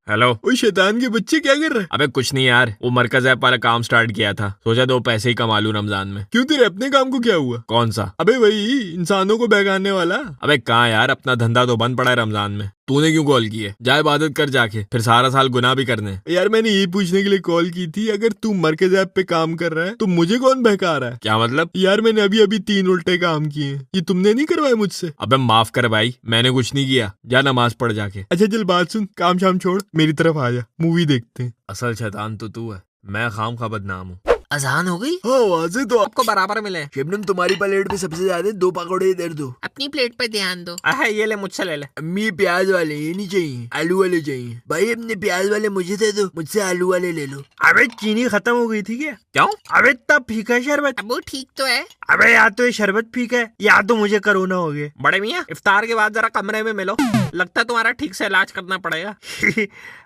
Hello. ओए शैतान के बच्चे क्या कर रहे हैं? अबे कुछ नहीं यार, वो मरकज ऐप वाला काम स्टार्ट किया था, सोचा 2 पैसे ही कमा लूं रमजान में। क्यों, तेरे अपने काम को क्या हुआ? कौन सा? अबे वही इंसानों को बहकाने वाला। अबे कहाँ यार, अपना धंधा तो बंद पड़ा है रमजान में। तूने क्यों कॉल की है? जा इबादत कर जाके, फिर सारा साल गुनाह भी करने। यार मैंने यही पूछने के लिए कॉल की थी, अगर तू मरकज ऐप पे काम कर रहा है तो मुझे कौन बहका रहा है? क्या मतलब? यार मैंने अभी अभी 3 उल्टे काम किए हैं, ये तुमने नहीं करवाए मुझसे? अबे माफ कर भाई, मैंने कुछ नहीं किया, जा नमाज पढ़ जाके। अच्छा चल बात सुन, काम शाम छोड़, मेरी तरफ आ जा, मूवी देखते हैं। असल शैतान तो तू है, मैं खाम खा बदनाम हूँ। अजान हो गई? हाँ वाजे तो आपको बराबर मिले। शबनम तुम्हारी प्लेट पे सबसे ज्यादा 2 पकौड़े इधर दो। अपनी प्लेट पे ध्यान दो। ये ले, मुझसे ले ले। अम्मी प्याज वाले ये नहीं चाहिए, आलू वाले चाहिए। भाई अपने प्याज वाले मुझे दे दो, मुझसे आलू वाले ले लो। अबे चीनी खत्म हो गई थी क्या? क्यों? अबे इतना फीका शरबत। अबू ठीक तो है। अबे या तो ये शरबत फीका है या तो मुझे कोरोना हो गया। बड़े मियाँ, इफ्तार के बाद जरा कमरे में मिलो, लगता है तुम्हारा ठीक से इलाज करना पड़ेगा।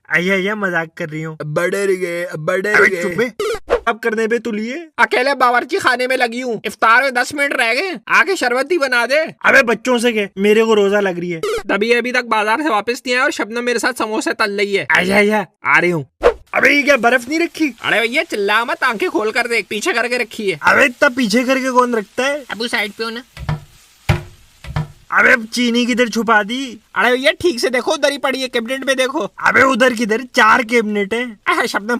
अय्या मजाक कर रही हूँ। बड़े गए। अब करने पे तुलिए। अकेले बावर्ची खाने में लगी हूँ, इफ्तार में 10 मिनट रह गए, आके शरबत ही बना दे। अबे बच्चों से के, मेरे को रोजा लग रही है। तभी अभी तक बाजार से वापस नहीं आया और शबनम मेरे साथ समोसे तल रही है। अय्या आ रही हूँ। अबे ये क्या बर्फ नहीं रखी? अरे भैया चिल्ला मत, आंखें खोल कर देख, पीछे करके रखी है। अबे इतना पीछे करके कौन रखता है? अबू साइड पे हो ना। अबे चीनी किधर छुपा दी? अरे भैया ठीक से देखो, उधर ही पड़ी है, कैबिनेट में देखो। अबे उधर किधर? 4 कैबिनेट है। शबनम